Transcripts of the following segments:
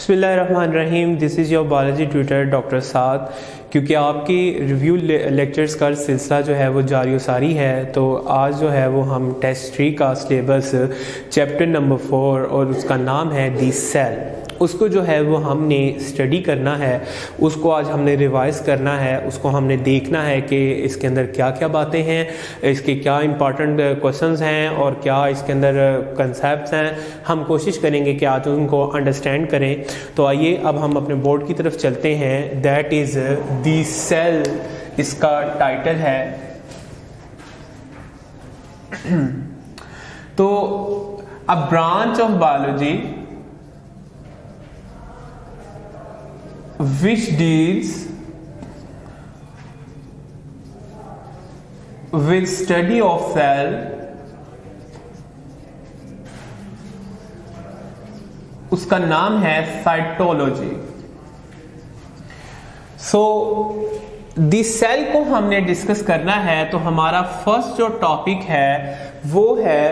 बिस्मिल्लाहिर्रहमानिर्रहीम। This is your biology tutor doctor Saad. क्योंकि आपकी रिव्यू लेक्चर्स का सिलसिला जो है वो जारी सारी है, तो आज जो है वो हम टेस्ट 3 का सिलेबस चैप्टर नंबर 4 और उसका नाम है दी सेल, उसको जो है वो हमने स्टडी करना है, उसको आज हमने रिवाइज करना है, उसको हमने देखना है कि इसके अंदर क्या क्या बातें हैं, इसके क्या इंपॉर्टेंट क्वेश्चंस हैं और क्या इसके अंदर कंसेप्ट्स हैं। हम कोशिश करेंगे कि आज उनको अंडरस्टैंड करें। तो आइए अब हम अपने बोर्ड की तरफ चलते हैं। दैट इज़ दी सेल, इसका टाइटल है। तो a branch of biology which deals with study of cell, उसका नाम है साइटोलॉजी। सो दी सेल को हमने डिस्कस करना है, तो हमारा फर्स्ट जो टॉपिक है वो है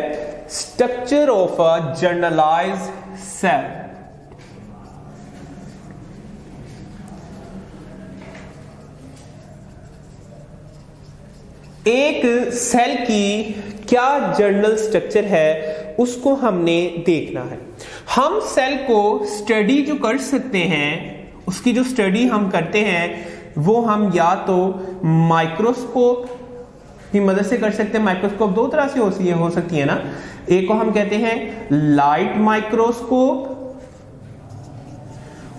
structure of a generalised cell. एक सेल की क्या जनरल स्ट्रक्चर है उसको हमने देखना है। हम सेल को स्टडी जो कर सकते हैं, उसकी जो स्टडी हम करते हैं वो हम या तो माइक्रोस्कोप की मदद से कर सकते हैं। माइक्रोस्कोप दो तरह से हो सकती है ना। एक को हम कहते हैं लाइट माइक्रोस्कोप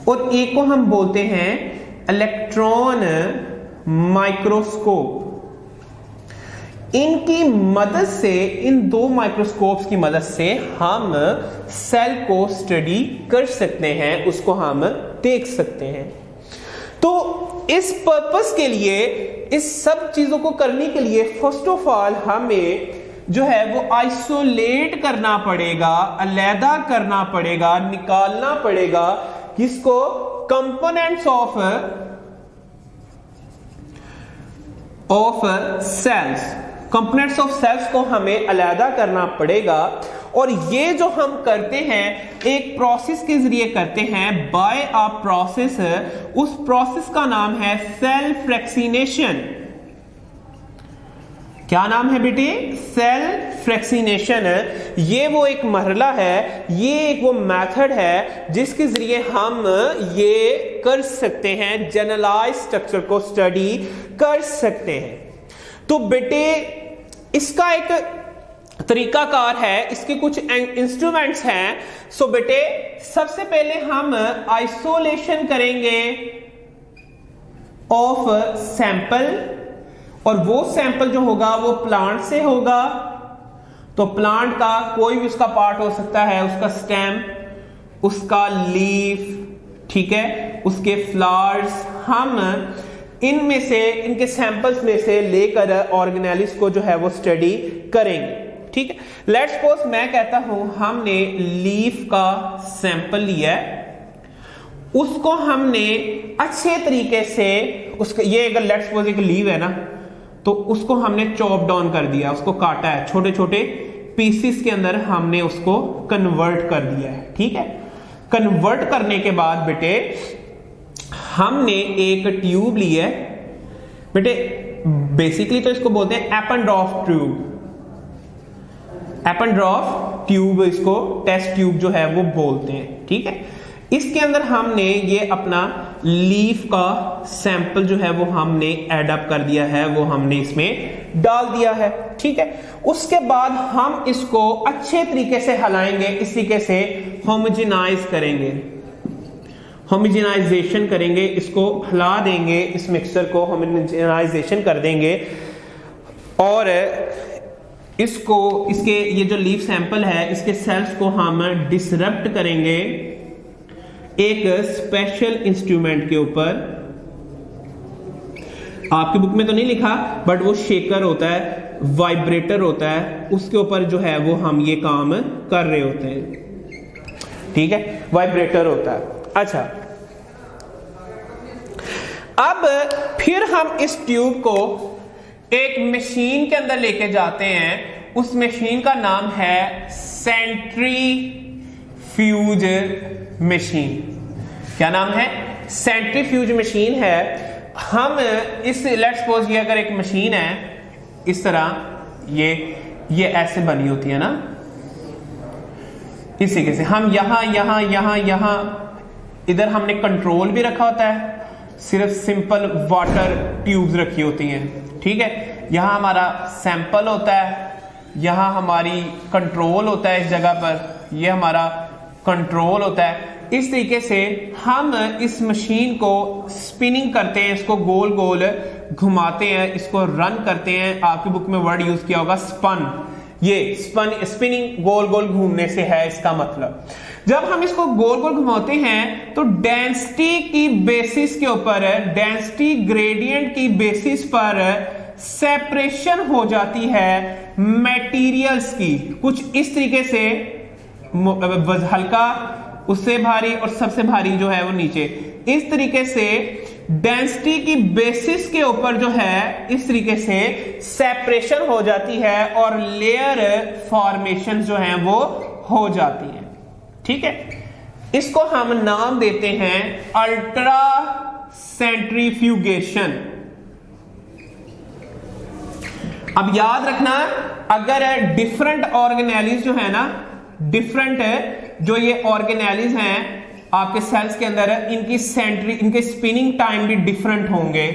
और एक को हम बोलते हैं इलेक्ट्रॉन माइक्रोस्कोप। इनकी मदद से, इन दो माइक्रोस्कोप्स की मदद से हम सेल को स्टडी कर सकते हैं, उसको हम देख सकते हैं। तो इस पर्पस के लिए, इस सब चीजों को करने के लिए फर्स्ट ऑफ ऑल हमें जो है वो आइसोलेट करना पड़ेगा, अलग करना पड़ेगा, निकालना पड़ेगा किसको, components of cells. Components of cells को हमें अलग करना पड़ेगा। और ये जो हम करते हैं एक प्रोसेस के जरिए करते हैं, बाय अ प्रोसेस। उस प्रोसेस का नाम है सेल फ्रैक्सीनेशन। क्या नाम है बेटे? सेल फ्रैक्सीनेशन। ये वो एक मरहला है, ये एक वो मेथड है जिसके जरिए हम ये कर सकते हैं, जनरलाइज स्ट्रक्चर को स्टडी कर सकते हैं। तो बेटे इसका एक तरीकाकार है, इसके कुछ इंस्ट्रूमेंट्स हैं। सो बेटे सबसे पहले हम आइसोलेशन करेंगे ऑफ सैंपल, और वो सैंपल जो होगा वो प्लांट से होगा। तो प्लांट का कोई भी उसका पार्ट हो सकता है, उसका स्टेम, उसका लीफ, ठीक है, उसके फ्लावर्स। हम इनमें से, इनके सैंपल्स में से लेकर ऑर्गेनेलिस को जो है वो स्टडी करेंगे। ठीक है, लेट्स सपोज मैं कहता हूं हमने लीफ का सैंपल लिया है, उसको हमने अच्छे तरीके से, उसका ये अगर लेट्स सपोज एक लीफ है ना, तो उसको हमने चॉप डाउन कर दिया, उसको काटा है, छोटे छोटे पीसेस के अंदर हमने उसको कन्वर्ट कर दिया है। ठीक है, कन्वर्ट करने के बाद बेटे हमने एक ट्यूब ली है। बेटे बेसिकली तो इसको बोलते हैं एपनड्रॉफ ट्यूब, एपनड्रॉफ ट्यूब, इसको टेस्ट ट्यूब जो है वो बोलते हैं। ठीक है, इसके अंदर हमने ये अपना लीफ का सैंपल जो है वो हमने ऐड अप कर दिया है, वो हमने इसमें डाल दिया है। ठीक है, उसके बाद हम इसको अच्छे तरीके से हिलाएंगे, इस तरीके से होमोजेनाइज करेंगे, होमोजेनाइजेशन करेंगे, इसको हिला देंगे, इस मिक्सचर को होमोजेनाइजेशन कर देंगे। और इसको, इसके ये जो लीफ सैंपल है, इसके सेल्स को हम डिसरप्ट करेंगे एक स्पेशल इंस्ट्रूमेंट के ऊपर। आपकी बुक में तो नहीं लिखा, बट वो शेकर होता है, वाइब्रेटर होता है, उसके ऊपर जो है वो हम ये काम कर रहे होते हैं। ठीक है, वाइब्रेटर होता है। अच्छा, अब फिर हम इस ट्यूब को एक मशीन के अंदर लेके जाते हैं। उस मशीन का नाम है सेंट्रीफ्यूज मशीन। क्या नाम है, सेंट्रीफ्यूज मशीन है। हम इस लेट्स सपोज ये अगर एक मशीन है इस तरह, ये ऐसे बनी होती है ना, इस तरीके से हम यहां इधर हमने कंट्रोल भी रखा होता है, सिर्फ सिंपल वाटर ट्यूब्स रखी होती हैं, ठीक है। यहां हमारा सैंपल होता है, यहां हमारी कंट्रोल होता है, इस जगह पर ये हमारा कंट्रोल होता है। इस तरीके से हम इस मशीन को स्पिनिंग करते हैं, इसको गोल गोल घुमाते हैं, इसको रन करते हैं। आपकी बुक में वर्ड यूज किया होगा स्पन, ये स्पिनिंग गोल गोल घूमने से है इसका मतलब। जब हम इसको गोल गोल घुमाते हैं तो डेंसिटी की बेसिस के ऊपर, डेंसिटी ग्रेडियंट की बेसिस पर सेपरेशन हो जाती है मटेरियल्स की। कुछ इस तरीके से हल्का, उससे भारी और सबसे भारी जो है वो नीचे, इस तरीके से डेंसिटी की बेसिस के ऊपर जो है इस तरीके से सेपरेशन हो जाती है और लेयर फॉर्मेशन जो है वो हो जाती है, ठीक है। इसको हम नाम देते हैं अल्ट्रा सेंट्रीफ्यूगेशन। अब याद रखना, अगर डिफरेंट ऑर्गेनेलिज जो है ना, डिफरेंट जो ये ऑर्गेनेलिज हैं आपके सेल्स के अंदर, इनके स्पिनिंग टाइम भी डिफरेंट होंगे,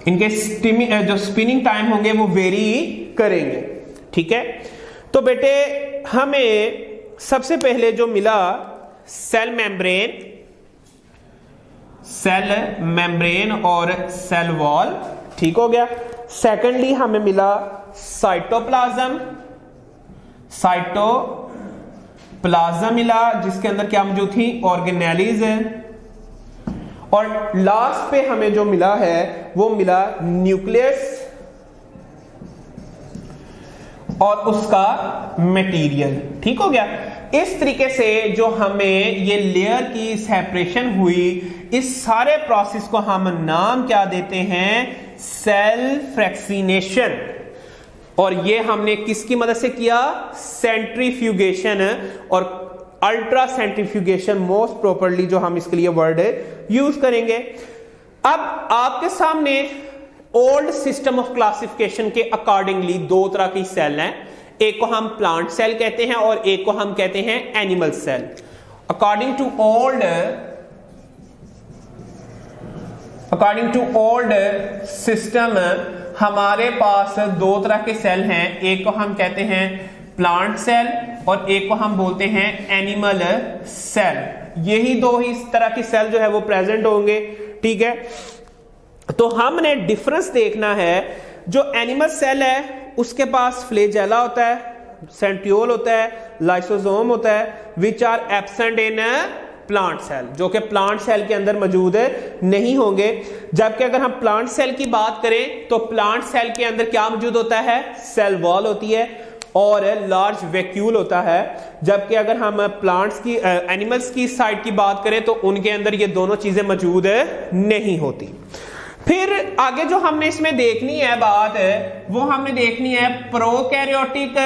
इनके जो स्पिनिंग टाइम होंगे वो वेरी करेंगे, ठीक है। तो बेटे हमें सबसे पहले जो मिला सेल मेम्ब्रेन और सेल वॉल, ठीक हो गया। सेकेंडली हमें मिला साइटोप्लाज्म मिला, जिसके अंदर क्या मौजूद थी, ऑर्गेनेलिज है। और लास्ट पे हमें जो मिला है वो मिला न्यूक्लियस और उसका मटेरियल, ठीक हो गया। इस तरीके से जो हमें ये लेयर की सेपरेशन हुई, इस सारे प्रोसेस को हम नाम क्या देते हैं, सेल फ्रैक्सीनेशन। और ये हमने किसकी मदद से किया, सेंट्रीफ्यूगेशन और अल्ट्रा सेंट्रीफ्यूगेशन मोस्ट प्रॉपरली जो हम इसके लिए वर्ड यूज करेंगे। अब आपके सामने ओल्ड सिस्टम ऑफ क्लासिफिकेशन के अकॉर्डिंगली दो तरह की सेल हैं, एक को हम प्लांट सेल कहते हैं और एक को हम कहते हैं animal cell. According to old system हमारे पास दो तरह के सेल हैं, एक को हम कहते हैं प्लांट सेल और एक को हम बोलते हैं एनिमल सेल। यही दो ही तरह की सेल जो है वो प्रेजेंट होंगे, ठीक है। तो हमने डिफरेंस देखना है, जो एनिमल सेल है उसके पास फ्लैजेला होता है, सेंट्रियोल होता है, लाइसोसोम होता है, which are absent in plant cell, जो कि प्लांट सेल के अंदर मौजूद नहीं होंगे। जबकि अगर हम प्लांट सेल की बात करें तो प्लांट सेल के अंदर क्या मौजूद होता है, सेल वॉल होती है और लार्ज वैक्यूल होता है। जबकि अगर हम प्लांट्स की एनिमल्स की साइड की बात करें तो उनके अंदर ये दोनों चीजें मौजूद नहीं होती। फिर आगे जो हमने इसमें देखनी है बात, वो हमने देखनी है प्रोकैरियोटिक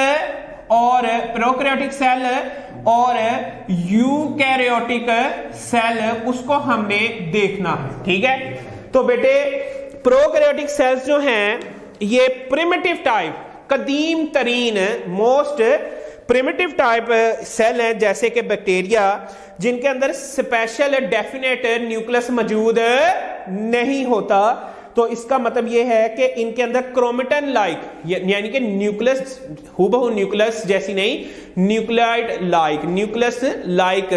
सेल और यूकैरियोटिक सेल, उसको हमने देखना है, ठीक है। तो बेटे प्रोकैरियोटिक सेल्स जो हैं ये प्रिमिटिव टाइप, कदीम तरीन मोस्ट प्रिमिटिव टाइप सेल हैं, जैसे कि बैक्टीरिया, जिनके अंदर स्पेशल डेफिनेट न्यूक्लियस मौजूद नहीं होता। तो इसका मतलब यह है कि इनके अंदर क्रोमेटन लाइक, यानी कि न्यूक्लियस हूबहू न्यूक्लियस जैसी नहीं, न्यूक्लियस लाइक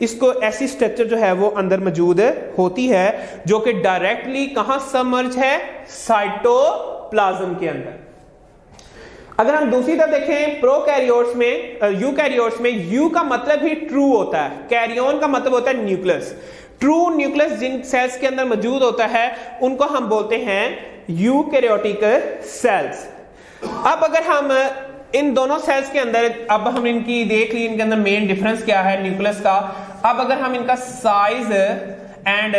इसको ऐसी स्ट्रक्चर जो है वो अंदर मौजूद होती है, जो कि डायरेक्टली कहां सबमर्ज है, साइटोप्लाज्म के अंदर। अगर हम दूसरी तरफ देखें प्रोकैरियोट्स में, यूकैरियोट्स में, यू का मतलब ही ट्रू होता है, कैरियन का मतलब होता है न्यूक्लियस। ट्रू न्यूक्लियस जिन सेल्स के अंदर मौजूद होता है उनको हम बोलते हैं यूकैरियोटिक सेल्स। अब अगर हम इन दोनों सेल्स के अंदर, अब हम इनकी देख ली, इनके अंदर मेन डिफरेंस क्या है न्यूक्लियस का। अब अगर हम इनका साइज एंड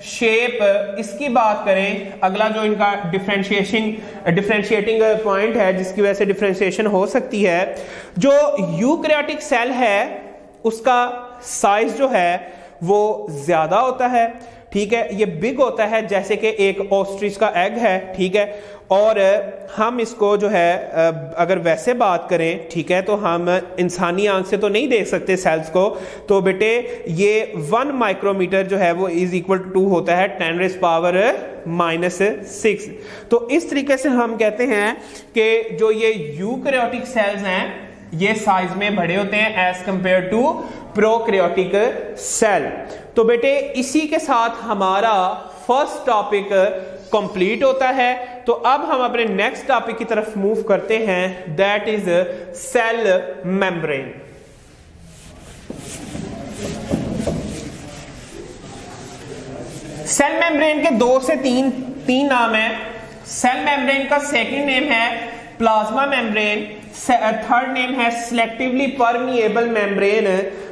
शेप इसकी बात करें, अगला जो इनका डिफरेंशिएटिंग पॉइंट है जिसकी वजह से डिफरेंशिएशन हो सकती है, जो यूकैरियोटिक सेल है उसका साइज जो है वो ज्यादा होता है, ठीक है। ये बिग होता है जैसे कि एक ऑस्ट्रिच का एग है, ठीक है। और हम इसको जो है अगर वैसे बात करें, ठीक है, तो हम इंसानी आंख से तो नहीं देख सकते सेल्स को, तो बेटे ये 1 माइक्रोमीटर जो है वो इज इक्वल टू होता है 10⁻⁻⁶। तो इस तरीके से हम कहते हैं कि जो ये यूकैरियोटिक सेल्स हैं ये साइज में बड़े होते हैं as compare to prokaryotic cell. तो बेटे इसी के साथ हमारा फर्स्ट टॉपिक कंप्लीट होता है। तो अब हम अपने नेक्स्ट टॉपिक की तरफ मूव करते हैं, that is cell membrane. Cell membrane के 2 से 3 नाम है। सेल मेम्ब्रेन का सेकंड नेम है प्लाज्मा मेम्ब्रेन, थर्ड नेम है सिलेक्टिवली परमिएबल मेम्ब्रेन।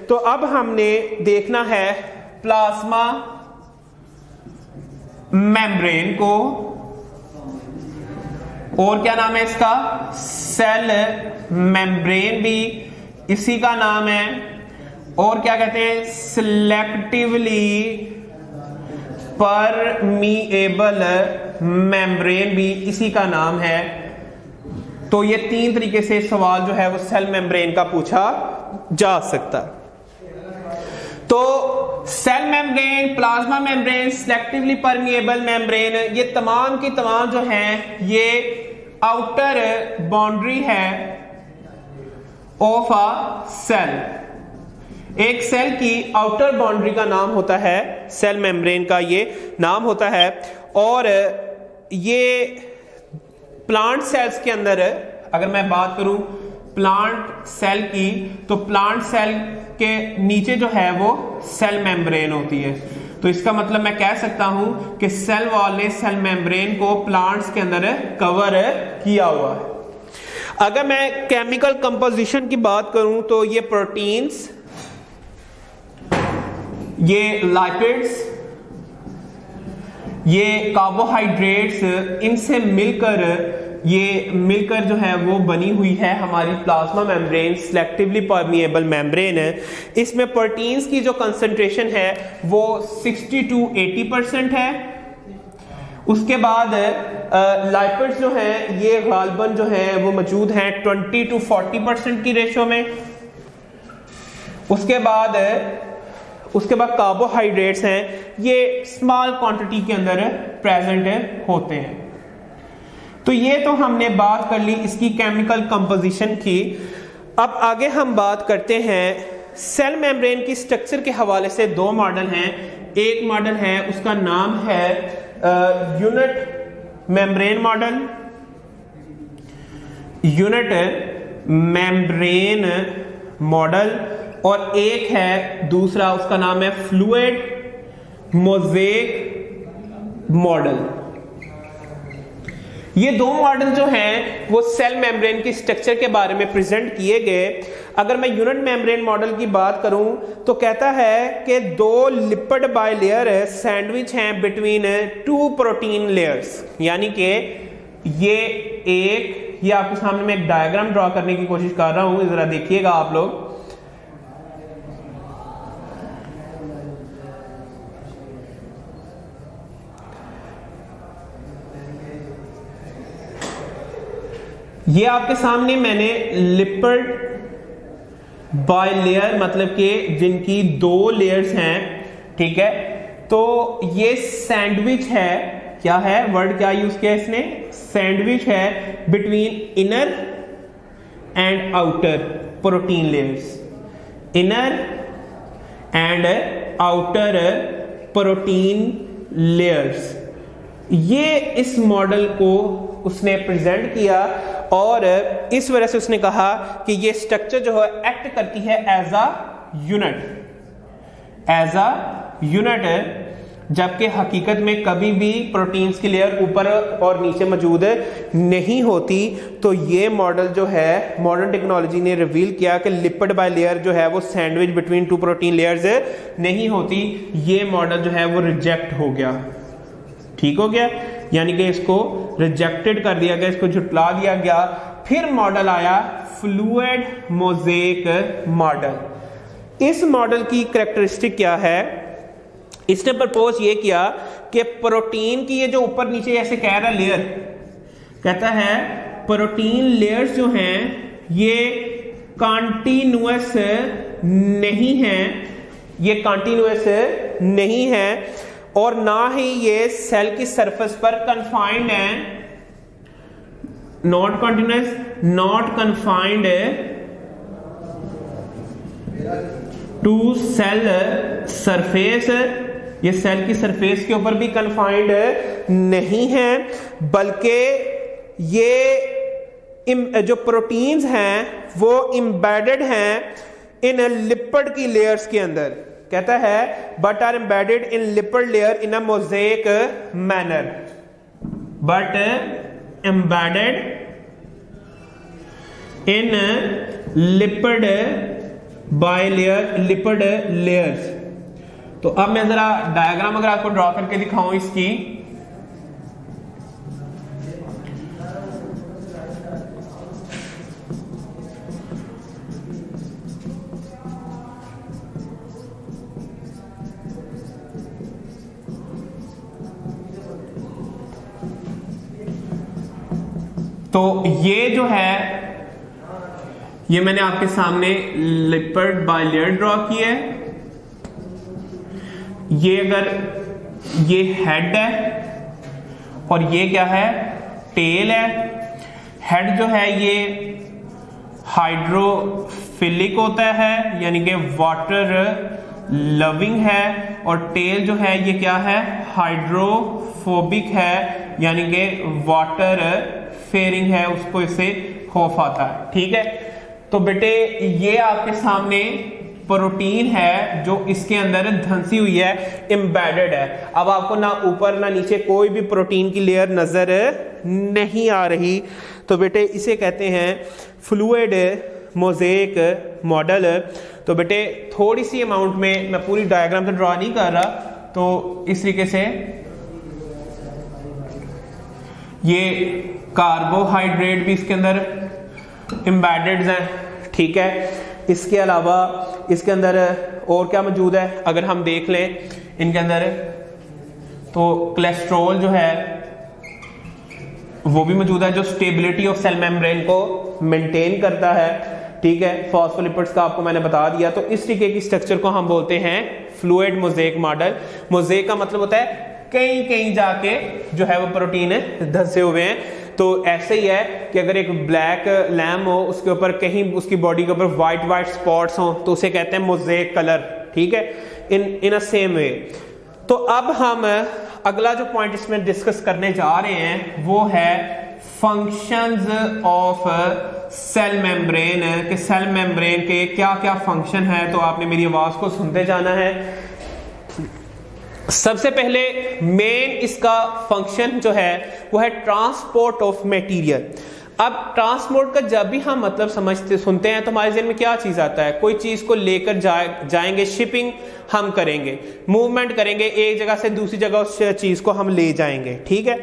तो अब हमने देखना है प्लाज्मा मेम्ब्रेन को, और क्या नाम है इसका, सेल मेम्ब्रेन भी इसी का नाम है, और क्या कहते हैं सिलेक्टिवली परमिएबल मेम्ब्रेन भी इसी का नाम है। तो ये 3 तरीके से सवाल जो है वो सेल मेम्ब्रेन का पूछा जा सकता। तो cell membrane, plasma membrane, selectively permeable membrane, ये तमाम की तमाम जो हैं ये आउटर बाउंड्री है ऑफ अ सेल। एक सेल की आउटर बाउंड्री का नाम होता है, सेल मेम्ब्रेन का ये नाम होता है। और ये प्लांट सेल्स के अंदर, अगर मैं बात करूं प्लांट सेल की, तो प्लांट सेल के नीचे जो है वो सेल मेम्ब्रेन होती है। तो इसका मतलब मैं कह सकता हूं कि सेल वॉल ने सेल मेम्ब्रेन को प्लांट्स के अंदर कवर किया हुआ है। अगर मैं केमिकल कंपोजिशन की बात करूं तो ये प्रोटीन्स, ये लिपिड्स, ये कार्बोहाइड्रेट्स, इनसे मिलकर जो है वो बनी हुई है हमारी plasma membrane, selectively permeable membrane. इसमें प्रोटीन्स की जो कंसंट्रेशन है वो 60 to 80% है। उसके बाद लिपिड्स जो हैं ये गालबन जो है वो मौजूद हैं 20 to 40% की रेशो में। उसके बाद कार्बोहाइड्रेट्स हैं, ये स्मॉल क्वांटिटी के अंदर प्रेजेंट होते हैं। तो ये तो हमने बात कर ली इसकी केमिकल कंपोजिशन की। अब आगे हम बात करते हैं सेल मेम्ब्रेन की स्ट्रक्चर के हवाले से। 2 मॉडल हैं। एक मॉडल है उसका नाम है unit membrane model, unit membrane model, और एक है दूसरा उसका नाम है फ्लूइड मोज़ेक मॉडल। ये 2 मॉडल जो हैं वो सेल मेम्ब्रेन की स्ट्रक्चर के बारे में प्रेजेंट किए गए। अगर मैं यूनिट मेम्ब्रेन मॉडल की बात करूं तो कहता है कि 2 लिपिड बाइलेयर सैंडविच हैं बिटवीन 2 प्रोटीन लेयर्स। यानी कि ये आपके सामने मैं एक डायग्राम ड्रॉ करने की कोशिश कर रहा हूं, जरा देखिएगा आप लोग। ये आपके सामने मैंने लिपिड बाइलेयर मतलब कि जिनकी 2 लेयर्स हैं, ठीक है। तो ये सैंडविच है, क्या है वर्ड क्या यूज किया इसने, सैंडविच है between inner and outer protein layers, inner and outer protein layers. ये इस मॉडल को उसने प्रेजेंट किया और इस वजह से उसने कहा कि ये स्ट्रक्चर जो है एक्ट करती है एज अ यूनिट, जबकि हकीकत में कभी भी प्रोटीन्स की लेयर ऊपर और नीचे मौजूद नहीं होती। तो ये मॉडल जो है मॉडर्न टेक्नोलॉजी ने रिवील किया कि लिपिड बाइलेयर जो है वो सैंडविच बिटवीन 2 प्रोटीन लेयर्स नहीं होती। ये मॉडल जो है वो रिजेक्ट हो गया, ठीक हो गया, यानी कि इसको रिजेक्टेड कर दिया गया, इसको झुटला दिया गया। फिर मॉडल आया फ्लूइड मोज़ेक मॉडल। इस मॉडल की कैरेक्टरिस्टिक क्या है, इसने प्रपोज ये किया कि प्रोटीन की ये जो ऊपर नीचे ऐसे कह रहा लेयर, कहता है प्रोटीन लेयर्स जो हैं ये कॉन्टिन्यूअस नहीं है, ये कॉन्टिन्यूअस नहीं है और ना ही ये सेल की सरफेस पर कन्फाइंड है, not continuous, not confined to cell surface, ये सेल की सरफेस के ऊपर भी कन्फाइंड नहीं है, बल्कि ये जो प्रोटीन्स हैं वो एम्बेडेड हैं इन लिपिड की लेयर्स के अंदर, कहता है but are embedded in lipid layer in a mosaic manner, but embedded in lipid bilayer, lipid layers. तो अब मैं जरा डायग्राम अगर आपको ड्रॉ करके दिखाऊं इसकी, तो ये जो है ये मैंने आपके सामने लिपिड बाय लेयर ड्रॉ की है। ये अगर ये हेड है और ये क्या है, टेल है। हेड जो है ये हाइड्रोफिलिक होता है यानी कि वाटर लविंग है, और टेल जो है ये क्या है, हाइड्रोफोबिक है यानी कि वाटर फेयरिंग है, उसको इससे खौफ आता है। ठीक है, तो बेटे ये आपके सामने प्रोटीन है जो इसके अंदर धंसी हुई है, एम्बेडेड है। अब आपको ना ऊपर ना नीचे कोई भी प्रोटीन की लेयर नजर नहीं आ रही, तो बेटे इसे कहते हैं फ्लूइड मोज़ेक मॉडल। तो बेटे थोड़ी सी अमाउंट में, मैं पूरी डायग्राम तो ड्रॉ नहीं कर रहा, तो इस तरीके से ये कार्बोहाइड्रेट भी इसके अंदर एम्बेडेड हैं। ठीक है, इसके अलावा इसके अंदर और क्या मौजूद है अगर हम देख लें इनके अंदर, तो कोलेस्ट्रॉल जो है वो भी मौजूद है जो स्टेबिलिटी ऑफ सेल मेम्ब्रेन को मेंटेन करता है। ठीक है, फॉस्फोलिपिड्स का आपको मैंने बता दिया। तो इस तरीके की स्ट्रक्चर को हम बोलते हैं फ्लूइड मोज़ेक मॉडल। मोज़ेक का मतलब होता है कहीं कहीं जाके जो है वो प्रोटीन धंसे हुए हैं। तो ऐसे ही है कि अगर एक ब्लैक लैम्प हो, उसके ऊपर कहीं उसकी बॉडी के ऊपर व्हाइट व्हाइट स्पॉट्स हो, तो उसे कहते हैं मोज़ेक कलर। ठीक है, इन अ सेम वे। तो अब हम अगला जो पॉइंट इसमें डिस्कस करने जा रहे हैं वो है फंक्शंस ऑफ सेल मेम्ब्रेन, कि सेल मेम्ब्रेन के क्या क्या फंक्शन है। तो आपने मेरी आवाज को सुनते जाना है। सबसे पहले मेन इसका फंक्शन जो है वो है ट्रांसपोर्ट ऑफ मटेरियल। अब ट्रांसपोर्ट का जब भी हम मतलब समझते सुनते हैं तो हमारे ज़हन में क्या चीज आता है, कोई चीज को लेकर जाएंगे, शिपिंग हम करेंगे, मूवमेंट करेंगे, एक जगह से दूसरी जगह उस चीज को हम ले जाएंगे। ठीक है,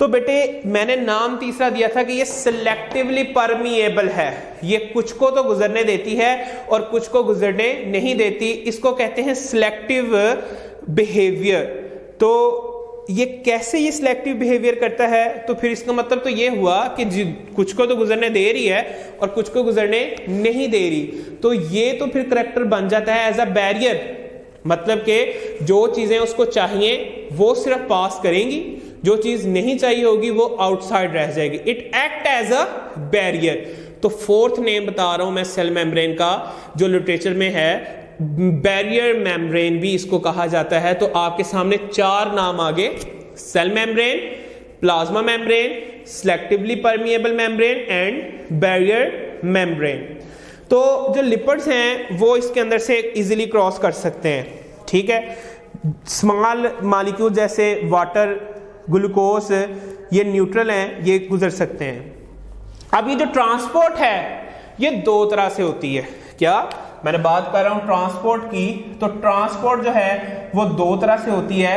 तो बेटे मैंने नाम तीसरा दिया था कि ये सिलेक्टिवली परमिएबल है, ये कुछ को तो गुजरने देती है और कुछ को गुजरने नहीं देती। इसको कहते हैं सिलेक्टिव बिहेवियर। तो ये कैसे ये सिलेक्टिव बिहेवियर करता है, तो फिर इसका मतलब तो ये हुआ कि कुछ को तो गुजरने दे रही है और कुछ को गुजरने नहीं दे रही। तो ये तो फिर करैक्टर बन जाता है एज अ बैरियर, मतलब कि जो चीजें उसको चाहिए वो सिर्फ पास करेंगी, जो चीज नहीं चाहिए होगी वो आउटसाइड रह जाएगी। It act as a barrier. तो फोर्थ नेम बता रहा हूं मैं सेल मेम्ब्रेन का, जो लिटरेचर में है, बैरियर मेम्ब्रेन भी इसको कहा जाता है। तो आपके सामने चार नाम आगे, cell membrane, plasma membrane, selectively permeable membrane and barrier membrane. तो जो लिपिड्स हैं वो इसके अंदर से इजीली क्रॉस कर सकते हैं। ठीक है, स्मॉल मॉलिक्यूल जैसे वाटर, ग्लूकोज, ये न्यूट्रल हैं, ये गुजर सकते हैं। अब ये जो ट्रांसपोर्ट है ये दो तरह से होती है। क्या मैंने बात कर रहा हूं ट्रांसपोर्ट की, तो ट्रांसपोर्ट जो है वो दो तरह से होती है,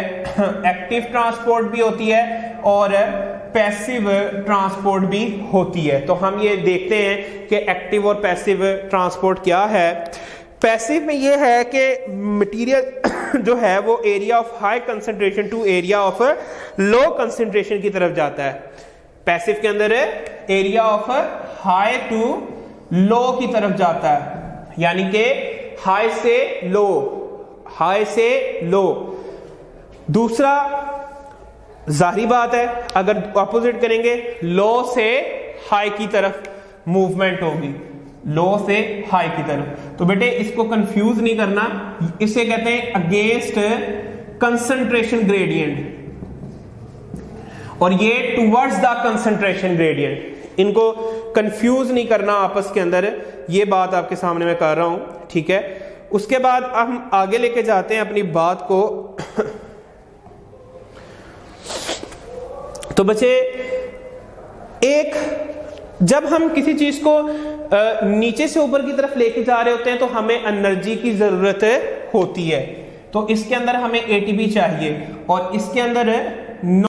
एक्टिव ट्रांसपोर्ट भी होती है और पैसिव ट्रांसपोर्ट भी होती है। तो हम ये देखते हैं कि एक्टिव और पैसिव ट्रांसपोर्ट क्या है। पैसिव में ये है कि मटेरियल जो है वो area of high concentration to area of low concentration की तरफ जाता है। पैसिव के अंदर area of high to low की तरफ जाता है, यानी कि हाई से लो, हाई से लो। दूसरा जाहिर बात है अगर ऑपोजिट करेंगे लो से हाई की तरफ मूवमेंट होगी, लो से हाई की तरफ। तो बेटे इसको कंफ्यूज नहीं करना, इसे कहते हैं अगेंस्ट कंसंट्रेशन ग्रेडियंट और ये टुवर्ड्स द कंसंट्रेशन ग्रेडियंट। इनको कंफ्यूज नहीं करना आपस के अंदर, ये बात आपके सामने मैं कर रहा हूं, ठीक है। उसके बाद हम आगे लेके जाते हैं अपनी बात को। तो बच्चे एक जब हम किसी चीज को नीचे से ऊपर की तरफ लेके जा रहे होते हैं तो हमें एनर्जी की जरूरत होती है। तो इसके अंदर हमें एटीपी चाहिए और इसके अंदर